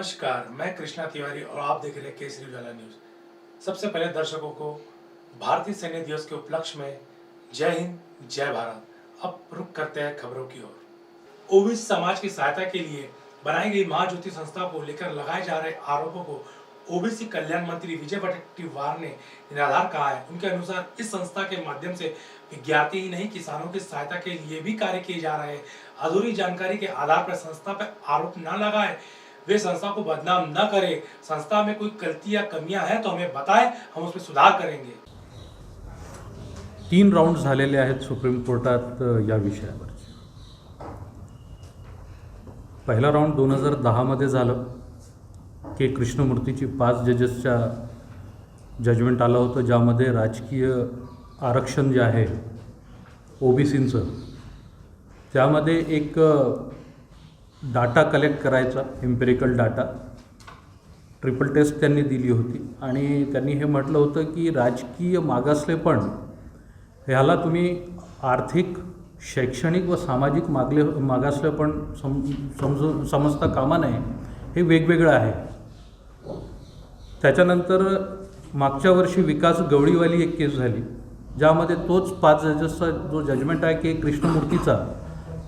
नमस्कार, मैं कृष्णा तिवारी और आप देख रहे हैं केसरी उजाला न्यूज। सबसे पहले दर्शकों को भारतीय सैन्य दिवस के उपलक्ष्य में जय हिंद, जय भारत। अब रुक करते हैं खबरों की ओर। ओबीसी समाज की सहायता के लिए बनाई गई महाज्योति संस्था को लेकर लगाए जा रहे आरोपों को ओबीसी कल्याण मंत्री विजय वडेट्टीवार ने निराधार कहा है। उनके अनुसार इस संस्था के माध्यम से विद्यार्थी ही नहीं, किसानों की सहायता के लिए भी कार्य किए जा रहे हैं। अधूरी जानकारी के आधार पर संस्था पर आरोप न लगाए, वे संस्था को बदनाम न करें। संस्था में कोई गलती या कमियां हैं तो हमें बताएं, हम उसमें सुधार करेंगे। 3 राउंड झालेले आहेत सुप्रीम कोर्टात या विषयावर। पहिला राउंड 2010 मध्ये झालं की कृष्णमूर्तीची 5 जजेसच्या जजमेंट आलं होतं, ज्यामध्ये राजकीय आरक्षण जे आहे ओबीसींचं, त्यामध्ये एक डाटा कलेक्ट करायचा, एम्पिरिकल डाटा ट्रिपल टेस्ट त्यांनी दिली होती आणि त्यांनी हे म्हटलं होतं की राजकीय मागासलेपण ह्याला तुम्ही आर्थिक, शैक्षणिक व सामाजिक मागासलेपण समजता कामा नये, हे वेगवेगळं आहे। त्याच्यानंतर मागच्या वर्षी विकास गवळीवाली एक केस झाली, ज्यामध्ये तोच 5 जजेसचा जो जजमेंट आहे की कृष्णमूर्तीचा,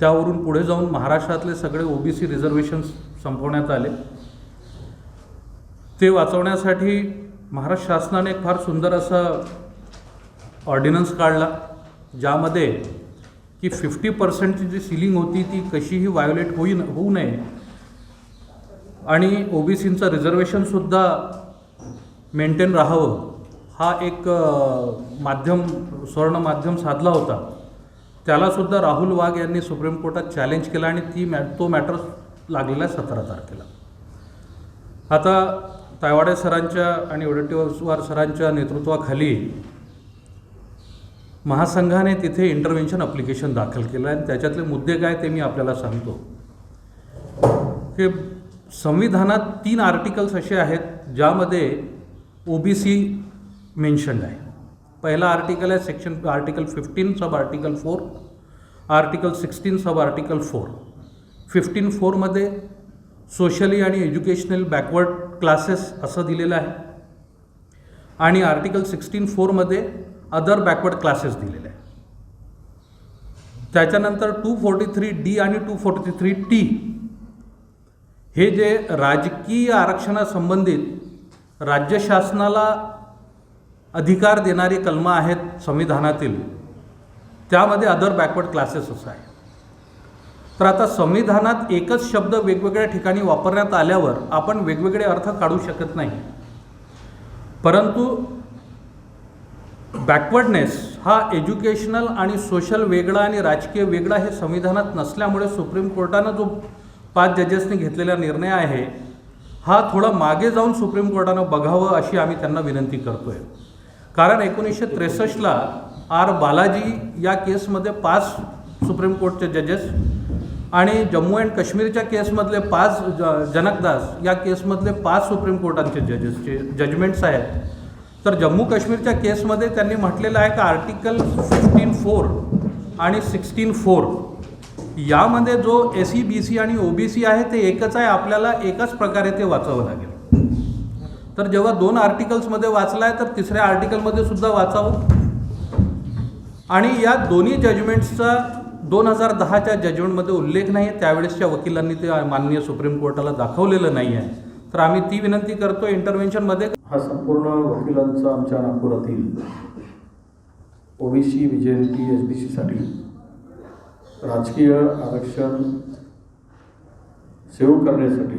त्यावरून पुढे जाऊन महाराष्ट्रातले सगळे ओबीसी रिझर्वेशन्स संपवण्यात आले। ते वाचवण्यासाठी महाराष्ट्र शासनाने एक फार सुंदर असा ऑर्डिनन्स काढला, ज्यामध्ये की 50% जी सीलिंग होती ती कशीही व्हायोलेट होऊ नये आणि ओबीसींचं रिझर्वेशनसुद्धा मेंटेन राहावं, हा एक स्वर्ण माध्यम साधला होता। त्यालासुद्धा राहुल वाघ यांनी सुप्रीम कोर्टात चॅलेंज केला आणि तो मॅटर लागलेला 17 तारखेला। आता तायवाडे सरांच्या आणि वडेट्टीवार सरांच्या नेतृत्वाखाली महासंघाने तिथे इंटरव्हेन्शन ॲप्लिकेशन दाखल केलं आणि त्याच्यातले मुद्दे काय ते मी आपल्याला सांगतो की संविधानात 3 आर्टिकल्स असे आहेत ज्यामध्ये ओबीसी मेन्शन्ड आहे। पहिला आर्टिकल आहे article 15 sub article 4, article 16 sub article 4। 15(4) मध्ये सोशली आणि एज्युकेशनल बॅकवर्ड क्लासेस असं दिलेलं आहे आणि आर्टिकल 16(4) मध्ये अदर बॅकवर्ड क्लासेस दिलेले आहे। त्याच्यानंतर 243D आणि 243T हे जे राजकीय आरक्षणासंबंधित राज्य शासनाला अधिकार देणारी कलमं आहेत संविधानातील, त्यामध्ये अदर बॅकवर्ड क्लासेस असं आहे। तर आता संविधानात एकच शब्द वेगवेगळ्या ठिकाणी वापरण्यात आल्यावर आपण वेगवेगळे अर्थ काढू शकत नाही, परंतु बॅकवर्डनेस हा एज्युकेशनल आणि सोशल वेगळा आणि राजकीय वेगळा हे संविधानात नसल्यामुळे सुप्रीम कोर्टानं जो 5 जजेसने घेतलेला निर्णय आहे हा थोडा मागे जाऊन सुप्रीम कोर्टानं बघावं अशी आम्ही त्यांना विनंती करतोय। कारण 1963ला आर बालाजी या केसमध्ये 5 सुप्रीम कोर्टचे जजेस आणि जम्मू अँड काश्मीरच्या केसमधले 5 जनकदास या केसमधले 5 सुप्रीम कोर्टांचे जजेसचे जजमेंट्स आहेत। तर जम्मू काश्मीरच्या केसमध्ये त्यांनी म्हटलेलं आहे की आर्टिकल 15(4) आणि 16(4) यामध्ये जो SC, BC आणि OBC आहे ते एकच आहे, आपल्याला एकाच प्रकारे ते वाचावं लागेल। तर जेव्हा 2 आर्टिकल्समध्ये वाचला आहे तर 3ऱ्या आर्टिकलमध्ये सुद्धा वाचावं। आणि या दोन्ही जजमेंट्सचा 2010च्या जजमेंटमध्ये उल्लेख नाही आहे, त्यावेळेसच्या वकिलांनी ते माननीय सुप्रीम कोर्टाला दाखवलेलं नाही आहे। तर आम्ही ती विनंती करतो इंटरव्हेन्शनमध्ये। हा संपूर्ण वकिलांचा आमच्या नागपुरातील ओबीसी विजयंती SBCसाठी राजकीय आरक्षण सेव्ह करण्यासाठी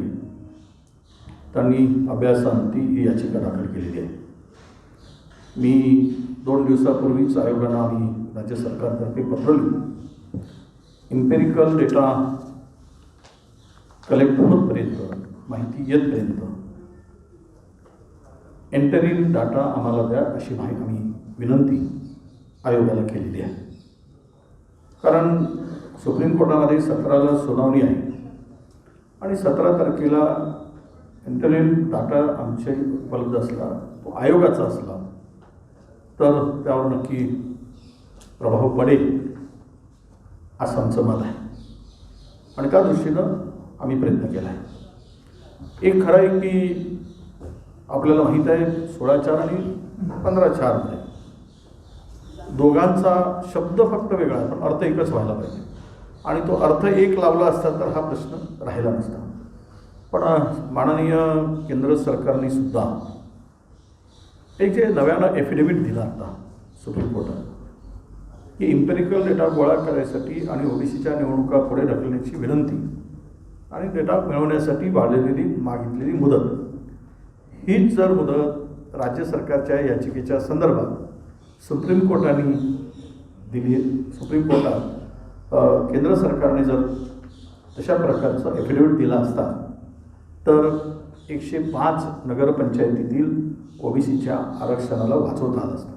त्यांनी अभ्यासांती ही याचिका दाखल केलेली आहे। मी 2 दिवसापूर्वीच आयोगाला आम्ही राज्य सरकारतर्फे पत्र लिहून एम्पिरिकल डेटा कलेक्ट होतपर्यंत, माहिती येतपर्यंत एंटरिम डाटा आम्हाला द्या अशी आम्ही विनंती आयोगाला केलेली आहे। कारण सुप्रीम कोर्टामध्ये 17ला सुनावणी आहे आणि 17 तारखेला इंटरिम डाटा आमच्या उपलब्ध असला, तो आयोगाचा असला तर त्यावर नक्की प्रभाव पडेल असं आमचं मत आहे आणि त्या दृष्टीनं आम्ही प्रयत्न केला आहे। एक खरं आहे की आपल्याला माहीत आहे 16/4 आणि 15/4 मध्ये दोघांचा शब्द फक्त वेगळा आहे, पण अर्थ एकच व्हायला पाहिजे आणि तो अर्थ एक लावला असता तर हा प्रश्न राहिला नसता. पण माननीय केंद्र सरकारने सुद्धा एक जे नव्यानं एफिडेव्हिट दिला आता सुप्रीम कोर्टात की इम्पेरिकल डेटा गोळा करायसाठी आणि ओबीसीच्या निवडणुका पुढे ढकलण्याची विनंती आणि डेटा मिळवण्यासाठी मागितलेली मुदत, हीच जर मुदत राज्य सरकारच्या याचिकेच्या संदर्भात सुप्रीम कोर्टाने दिली, सुप्रीम कोर्टात केंद्र सरकारने जर तशा प्रकारचा एफिडेव्हिट दिला असता तर 105 नगरपंचायतीतील ओबीसीच्या आरक्षणाला वाचवता आलं असतं.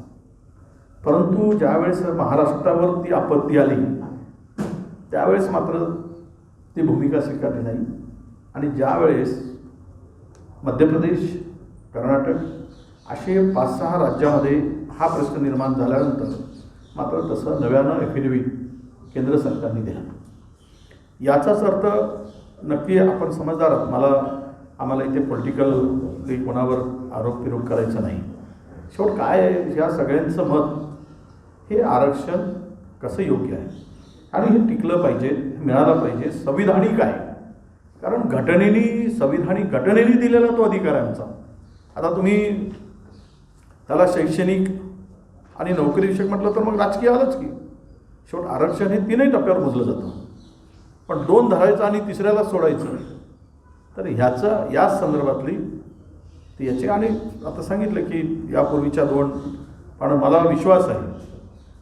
परंतु ज्यावेळेस महाराष्ट्रावर ती आपत्ती आली त्यावेळेस मात्र ती भूमिका स्वीकारली नाही आणि ज्यावेळेस मध्य प्रदेश, कर्नाटक असे 5-6 राज्यामध्ये हा प्रश्न निर्माण झाल्यानंतर मात्र तसं नव्यानं एफिडेव्हिट केंद्र सरकारने दिला. याचाच अर्थ नक्की आपण समजदार आहात. आम्हाला इथे पॉलिटिकल कोणावर आरोप करायचा नाही. शेवट काय आहे, ह्या सगळ्यांचं मत हे आरक्षण कसं योग्य आहे आणि हे टिकलं पाहिजे, मिळालं पाहिजे, संविधानिक आहे. कारण संविधानिक घटनेने दिलेला तो अधिकार आहे आमचा. आता तुम्ही त्याला शैक्षणिक आणि नोकरीविषयक म्हटलं तर मग राजकीय आलंच की. शेवट आरक्षण हे 3ही टप्प्यावर मोजलं जातं, पण 2 धरायचं आणि तिसऱ्याला सोडायचं. तर याच संदर्भातली ती याची आणि आता सांगितलं की यापूर्वीच्या 2, पण मला विश्वास आहे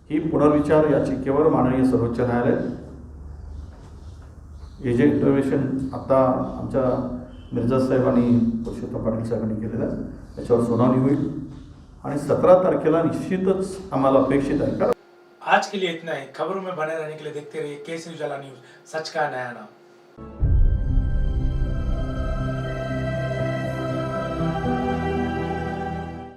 की पुनर्विचार याचिकेवर माननीय सर्वोच्च न्यायालय हे जे इंटरव्हेन्शन आता आमच्या मिर्झा साहेब आणि पुरुषोत्तम पाटील साहेबांनी केलेलं आहे त्याच्यावर सुनावणी होईल आणि 17 तारखेला निश्चितच आम्हाला अपेक्षित आहे. आज के लिए इतना ही. खबरों में बने रहने के लिए देखते रहिए केसरी उजाला न्यूज, सच का नया नाम.